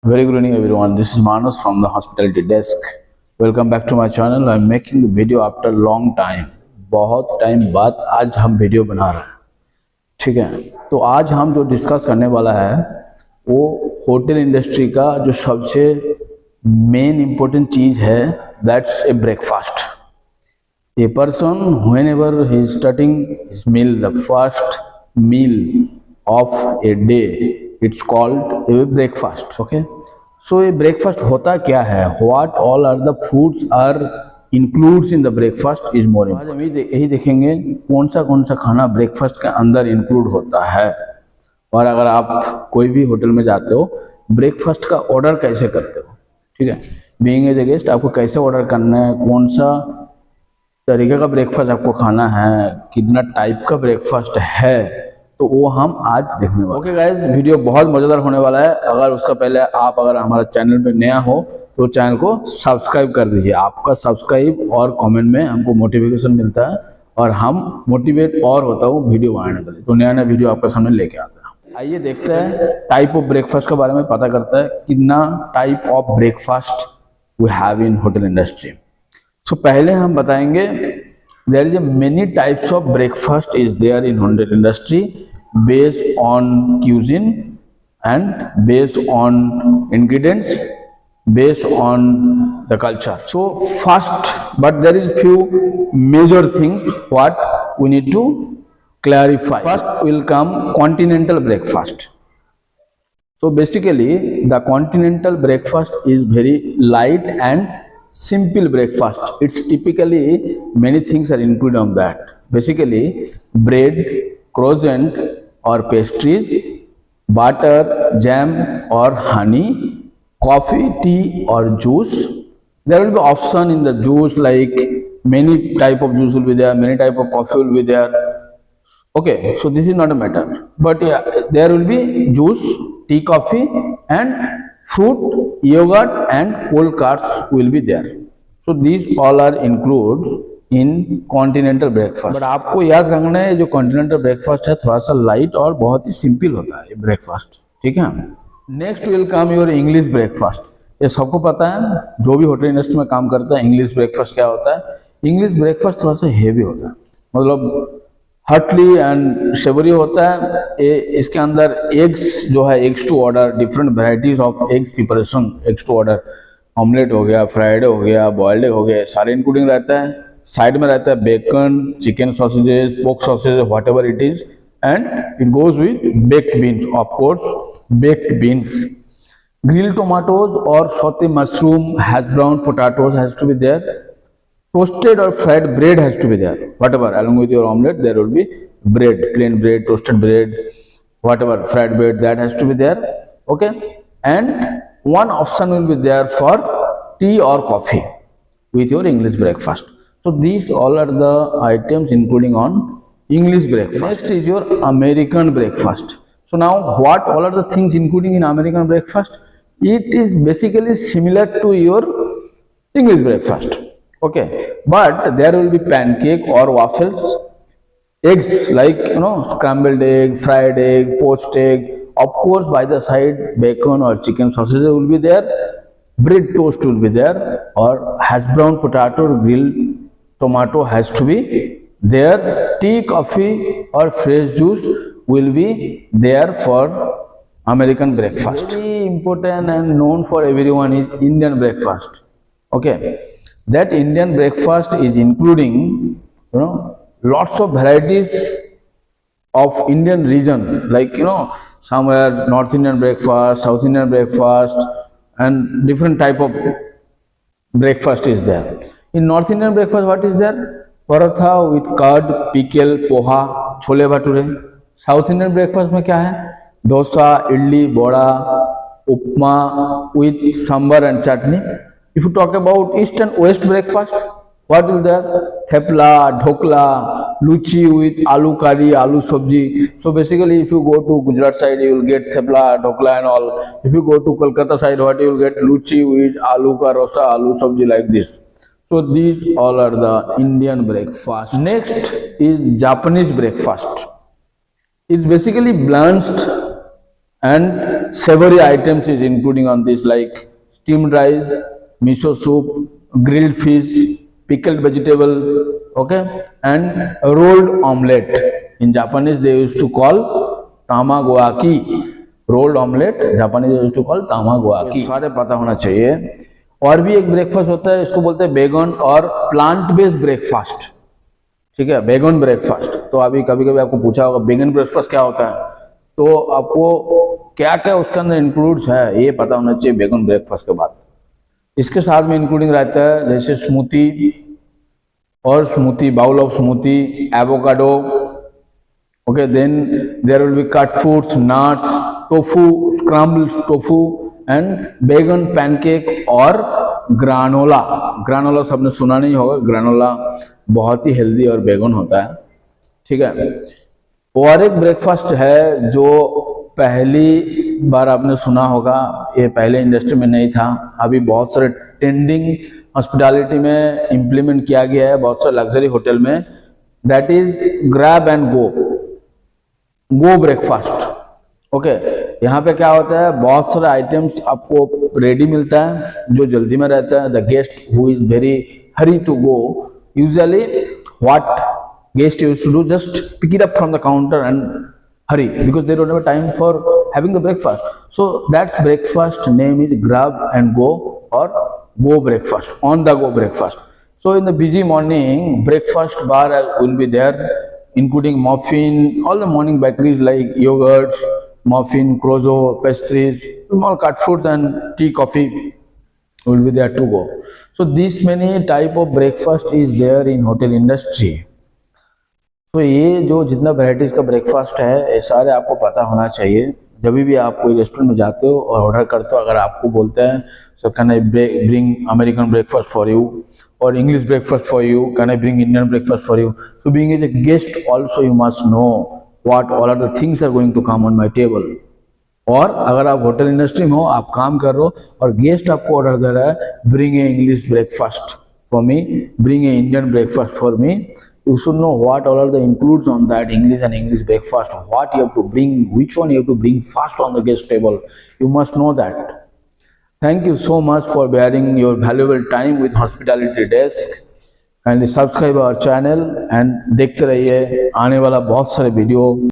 Very good evening everyone. This is Manas from the hospitality desk. Welcome back to my channel. I'm making the video after long time. बहुत time बाद आज हम video बना रहे हैं. ठीक है, तो आज हम जो डिस्कस करने वाला है वो होटल इंडस्ट्री का जो सबसे मेन इम्पोर्टेंट चीज़ है, that's a breakfast. A person whenever he is starting his meal, the first meal of a day, it's called a breakfast. Okay, so a breakfast होता क्या है, what all are the foods are includes in the breakfast is more important. आज हम यही देखेंगे कौन सा खाना ब्रेकफास्ट के अंदर इंक्लूड होता है. और अगर आप कोई भी होटल में जाते हो, ब्रेकफास्ट का ऑर्डर कैसे करते हो. ठीक है, बीइंग एज ए गेस्ट आपको कैसे ऑर्डर करना है, कौन सा तरीके का ब्रेकफास्ट आपको खाना है, कितना टाइप का ब्रेकफास्ट है, तो वो हम आज देखने वाले. ओके गाइस, वीडियो बहुत मज़ेदार होने वाला है. अगर उसका पहले आप अगर हमारा चैनल पे नया हो तो चैनल को सब्सक्राइब कर दीजिए. आपका सब्सक्राइब और कमेंट में हमको मोटिवेशन मिलता है और हम मोटिवेट और होता हूँ वीडियो बनाने के लिए. तो नया वीडियो आपके सामने लेके आता है. आइए देखते हैं टाइप ऑफ ब्रेकफास्ट के बारे में पता करता है कितना type of breakfast we have in hotel industry. So पहले हम बताएंगे there is many types of breakfast is there in hotel industry based on cuisine and based on ingredients, based on the culture. So first, but there is few major things what we need to clarify. First will come continental breakfast. So basically the continental breakfast is very light and simple breakfast. It's typically many things are included on that. Basically bread, croissant or pastries, butter, jam or honey, coffee, tea or juice. There will be option in the juice, like many type of juice will be there, many type of coffee will be there. Okay, so this is not a matter, but yeah, there will be juice, tea, coffee and fruit, yogurt and cold cuts will be there. So these all are includes in continental breakfast. But आपको याद रखना है जो continental breakfast है थोड़ा सा light और बहुत ही सिंपल होता है ब्रेकफास्ट. ठीक है. Next will come your English breakfast. ये सबको पता है, जो भी होटल इंडस्ट्री में काम करता है, इंग्लिश ब्रेकफास्ट क्या होता है. इंग्लिश ब्रेकफास्ट थोड़ा सा हेवी होता है, मतलब हॉटली एंड सेवरी होता है. इसके अंदर एग्स जो है, eggs to order, different varieties of eggs preparation, eggs to order, omelette हो गया, फ्राइड हो गया, बॉइल्ड हो गया, सारे इंक्लूडिंग रहता है. साइड में रहता है bacon, chicken sausages, pork sausages, whatever it is, and it goes with baked beans, of course baked beans, grilled tomatoes or sauté mushroom, hash brown potatoes has to be there, toasted or fried bread has to be there, whatever, along with your omelette there will be bread, plain bread, toasted bread, whatever, fried bread, that has to be there. Okay, and one option will be there for tea or coffee with your English breakfast. So these all are the items including on English breakfast. Next is your American breakfast. So now what all are the things including in American breakfast? It is basically similar to your English breakfast. Okay, but there will be pancake or waffles, eggs like scrambled egg, fried egg, poached egg, of course by the side bacon or chicken sausages will be there, bread toast will be there, or hash brown potato or grilled tomato has to be there. Tea, coffee or fresh juice will be there for American breakfast. Very important and known for everyone is Indian breakfast. Okay, that Indian breakfast is including lots of varieties of Indian region, like somewhere North Indian breakfast, South Indian breakfast and different type of breakfast is there. In North Indian breakfast what is there? Paratha with curd, pickle, poha, chole bhature. South Indian breakfast में क्या है? Dosa, idli, bora, upma with sambar and chutney. If you talk about east and west breakfast, what is there? Thepla, dhokla, luchi with aloo curry, aloo sabzi. So basically if you go to Gujarat side you will get thepla, dhokla and all. If you go to Kolkata side, what you will get? Luchi with aloo ka rosa, aloo sabji, like this. So these all are the Indian breakfast. Next is Japanese breakfast. It's basically blanched and savory items is including on this, like steamed rice, miso soup, grilled fish, pickled vegetable, okay, and rolled omelette. In Japanese they used to call tamagoaki. Rolled omelette Japanese used to call tamagoyaki. सारे पता होना चाहिए। और भी एक breakfast होता है, इसको बोलते हैं बेगन और प्लांट बेस्ड ब्रेकफास्ट, ठीक है, बेगन ब्रेकफास्ट। तो अभी कभी कभी आपको पूछा होगा बेगन ब्रेकफास्ट क्या होता है, तो आपको क्या क्या उसके अंदर इंक्लूड्स है ये पता होना चाहिए बेगन ब्रेकफास्ट के बाद। इसके साथ में इंक्लूडिंग रहता है जैसे स्मूथी और smoothie, bowl of smoothie, avocado, okay, then there will be cut fruits, nuts, tofu, scrambled tofu and bacon pancake और ग्रानोला। ग्रानोला सबने सुना नहीं होगा, ग्रानोला बहुत ही हेल्दी और बेगन होता है, ठीक है। और एक ब्रेकफास्ट है जो पहली बार आपने सुना होगा, ये पहले इंडस्ट्री में नहीं था, अभी बहुत सारे टेंडिंग हॉस्पिटैलिटी में इम्प्लीमेंट किया गया है, बहुत सारे लग्जरी होटल में। That is grab and go breakfast. Okay, यहाँ पे क्या होता है, बहुत सारे आइटम्स आपको रेडी मिलता है जो जल्दी में रहता है। The guest who is very hurry to go, usually what guest used to do, just pick it up from the counter and hurry because they don't have time for having the breakfast. So that's breakfast name is grab and go or go breakfast, on the go breakfast. So in the busy morning, breakfast bar will be there, including muffin, all the morning bakeries like yogurts, muffin, croissant, pastries, small cut fruits and tea, coffee will be there to go. So this many type of breakfast is there in hotel industry. तो ये जो जितना varieties का breakfast है ये सारे आपको पता होना चाहिए। जब भी आप कोई रेस्टोरेंट में जाते हो और ऑर्डर करते हो, अगर आपको बोलते हैं sir can I bring American breakfast for you और English breakfast for you, can I bring Indian breakfast for you, so being as a guest also you must know what all are the things are going to come on my table. और अगर आप hotel industry में हो, आप काम कर रहे हो और गेस्ट आपको ऑर्डर दे रहा है bring a English breakfast for me, bring a Indian breakfast for me, you should know what all are the includes on that English and English breakfast, what you have to bring, which one you have to bring fast on the guest table. You must know that. Thank you so much for bearing your valuable time with Hospitality Desk. Kindly subscribe our channel and देखते रहिए आने वाला बहुत सारे video.